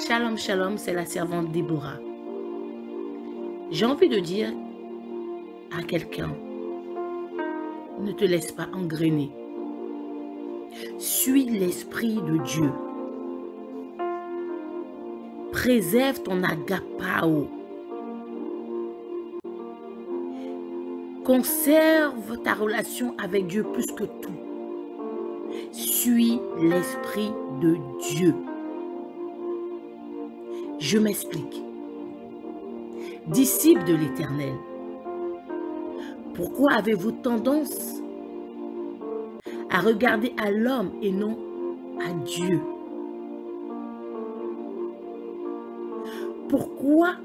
Shalom, shalom, c'est la servante Déborah. J'ai envie de dire à quelqu'un, ne te laisse pas engrainer. Suis l'Esprit de Dieu. Préserve ton agapao. Conserve ta relation avec Dieu plus que tout. Suis l'Esprit de Dieu. Je m'explique. Disciples de l'Éternel, pourquoi avez-vous tendance à regarder à l'homme et non à Dieu? Pourquoi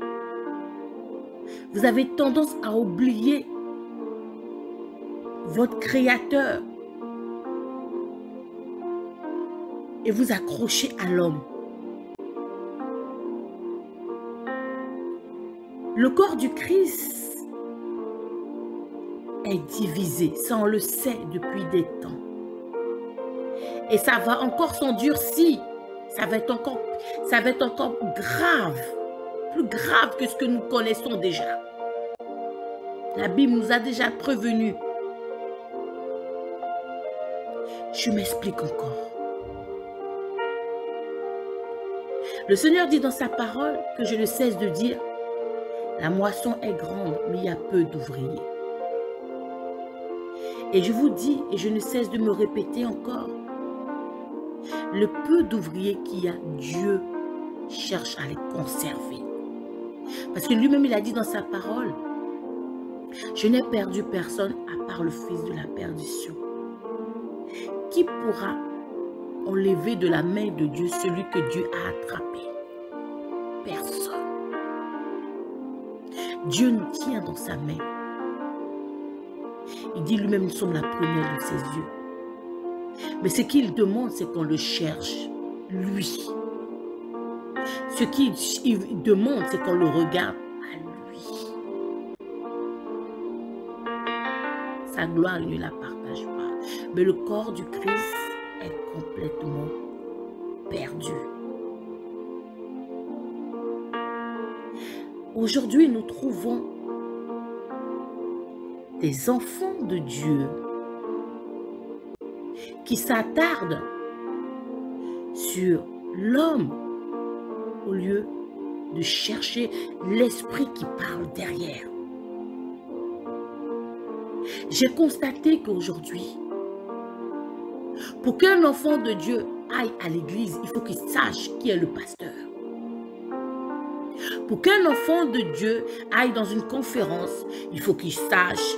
vous avez tendance à oublier votre Créateur et vous accrocher à l'homme? Le corps du Christ est divisé, ça on le sait depuis des temps. Et ça va encore s'endurcir, ça va être encore grave, plus grave que ce que nous connaissons déjà. La Bible nous a déjà prévenus. Je m'explique encore. Le Seigneur dit dans sa parole que je ne cesse de dire: la moisson est grande, mais il y a peu d'ouvriers. Et je vous dis, et je ne cesse de me répéter encore, le peu d'ouvriers qu'il y a, Dieu cherche à les conserver. Parce que lui-même, il a dit dans sa parole, je n'ai perdu personne à part le fils de la perdition. Qui pourra enlever de la main de Dieu celui que Dieu a attrapé? Personne. Dieu nous tient dans sa main. Il dit lui-même, nous sommes la première de ses yeux. Mais ce qu'il demande, c'est qu'on le cherche, lui. Ce qu'il demande, c'est qu'on le regarde à lui. Sa gloire, il ne la partage pas. Mais le corps du Christ est complètement perdu. Aujourd'hui, nous trouvons des enfants de Dieu qui s'attardent sur l'homme au lieu de chercher l'esprit qui parle derrière. J'ai constaté qu'aujourd'hui, pour qu'un enfant de Dieu aille à l'église, il faut qu'il sache qui est le pasteur. Pour qu'un enfant de Dieu aille dans une conférence, il faut qu'il sache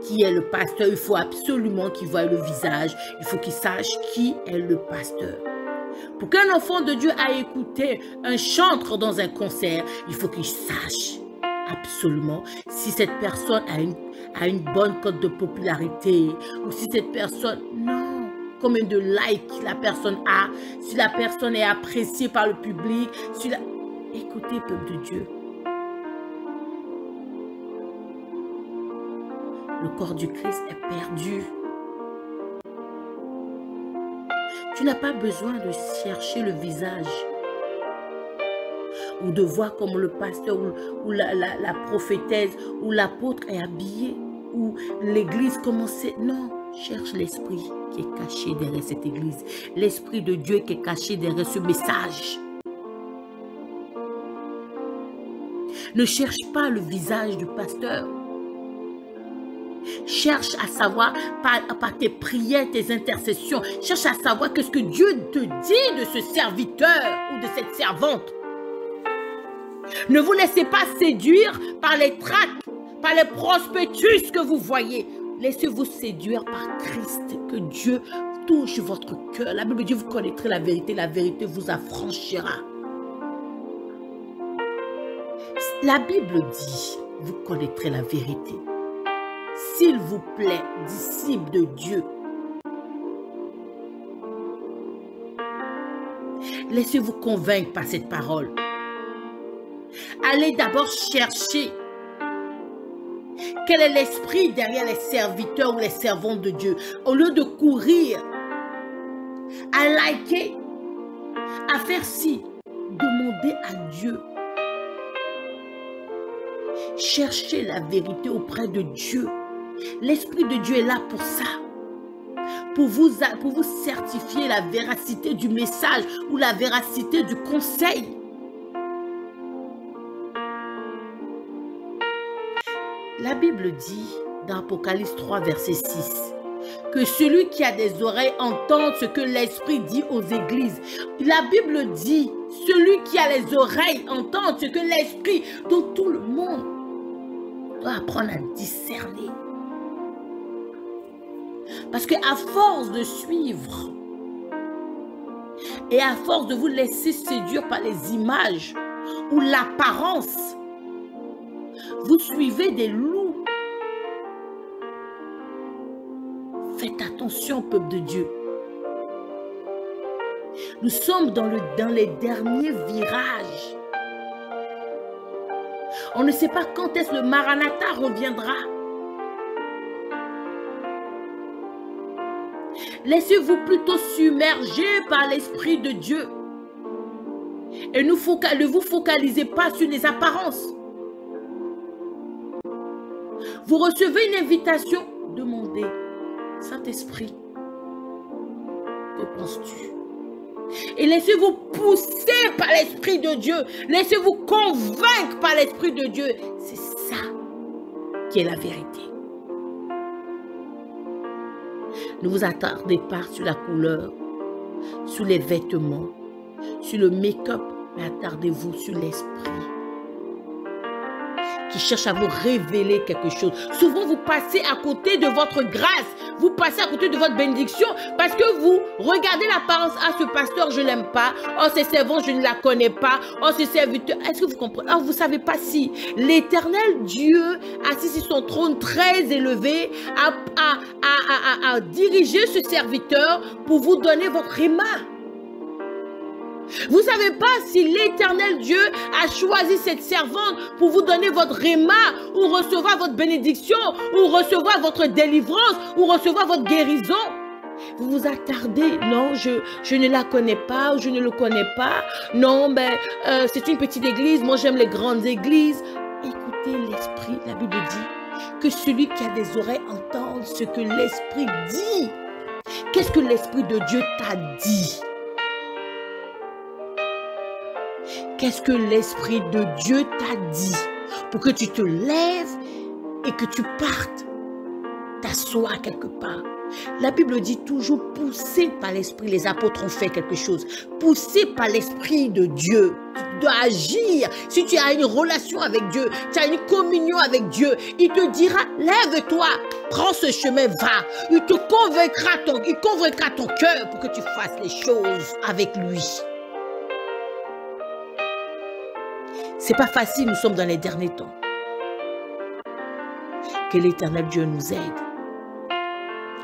qui est le pasteur. Il faut absolument qu'il voie le visage. Il faut qu'il sache qui est le pasteur. Pour qu'un enfant de Dieu aille écouter un chanteur dans un concert, il faut qu'il sache absolument si cette personne a une bonne cote de popularité ou si cette personne... Non. Combien de likes la personne a, si la personne est appréciée par le public, si la... Écoutez, peuple de Dieu. Le corps du Christ est perdu. Tu n'as pas besoin de chercher le visage ou de voir comment le pasteur ou la prophétesse ou l'apôtre est habillé ou l'église commence. Non, cherche l'esprit qui est caché derrière cette église. L'esprit de Dieu qui est caché derrière ce message. Ne cherche pas le visage du pasteur. Cherche à savoir par tes prières, tes intercessions. Cherche à savoir qu'est-ce que Dieu te dit de ce serviteur ou de cette servante. Ne vous laissez pas séduire par les tracts, par les prospectus que vous voyez. Laissez-vous séduire par Christ, que Dieu touche votre cœur. La Bible dit, vous connaîtrez la vérité vous affranchira. La Bible dit, vous connaîtrez la vérité. S'il vous plaît, disciples de Dieu, laissez-vous convaincre par cette parole. Allez d'abord chercher quel est l'esprit derrière les serviteurs ou les servantes de Dieu. Au lieu de courir, à liker, à faire ci, demandez à Dieu. Cherchez la vérité auprès de Dieu. L'Esprit de Dieu est là pour ça. Pour vous certifier la véracité du message ou la véracité du conseil. La Bible dit dans Apocalypse 3, verset 6, que celui qui a des oreilles entende ce que l'Esprit dit aux églises. La Bible dit, celui qui a les oreilles entende ce que l'Esprit, donc tout le monde doit apprendre à discerner. Parce qu'à force de suivre et à force de vous laisser séduire par les images ou l'apparence, vous suivez des loups. Faites attention, peuple de Dieu. Nous sommes dans les derniers virages. On ne sait pas quand est-ce que le Maranatha reviendra. Laissez-vous plutôt submerger par l'Esprit de Dieu. Et ne vous focalisez pas sur les apparences. Vous recevez une invitation, demandez, Saint-Esprit, que penses-tu? Et laissez-vous pousser par l'Esprit de Dieu. Laissez-vous convaincre par l'Esprit de Dieu. C'est ça qui est la vérité. Ne vous attardez pas sur la couleur, sur les vêtements, sur le make-up, mais attardez-vous sur l'Esprit qui cherche à vous révéler quelque chose. Souvent, vous passez à côté de votre grâce. Vous passez à côté de votre bénédiction parce que vous regardez l'apparence. Ah, ce pasteur, je ne l'aime pas. Oh, ces servantes, je ne la connais pas. Oh, ces serviteurs. Est-ce que vous comprenez? Oh, vous ne savez pas si l'Éternel Dieu, assis sur son trône très élevé, a dirigé ce serviteur pour vous donner votre réma. Vous ne savez pas si l'Éternel Dieu a choisi cette servante pour vous donner votre réma, ou recevoir votre bénédiction, ou recevoir votre délivrance, ou recevoir votre guérison. Vous vous attardez. Non, je ne la connais pas, ou je ne le connais pas. Non, ben, c'est une petite église. Moi, j'aime les grandes églises. Écoutez l'Esprit. La Bible dit que celui qui a des oreilles entende ce que l'Esprit dit. Qu'est-ce que l'Esprit de Dieu t'a dit? Qu'est-ce que l'Esprit de Dieu t'a dit pour que tu te lèves et que tu partes t'asseoir quelque part? La Bible dit toujours, poussé par l'Esprit, les apôtres ont fait quelque chose. Poussé par l'Esprit de Dieu, tu dois agir. Si tu as une relation avec Dieu, tu as une communion avec Dieu, il te dira, lève-toi, prends ce chemin, va. Il convaincra ton cœur pour que tu fasses les choses avec lui. C'est pas facile, nous sommes dans les derniers temps. Que l'Éternel Dieu nous aide.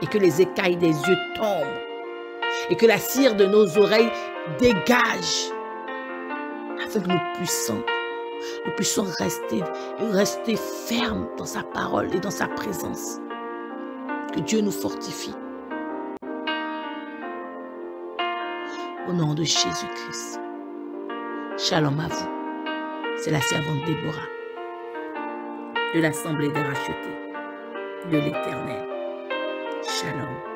Et que les écailles des yeux tombent. Et que la cire de nos oreilles dégage. Afin que nous puissions rester fermes dans sa parole et dans sa présence. Que Dieu nous fortifie. Au nom de Jésus-Christ. Shalom à vous. C'est la servante Déborah de l'Assemblée des rachetés de l'Éternel. Shalom.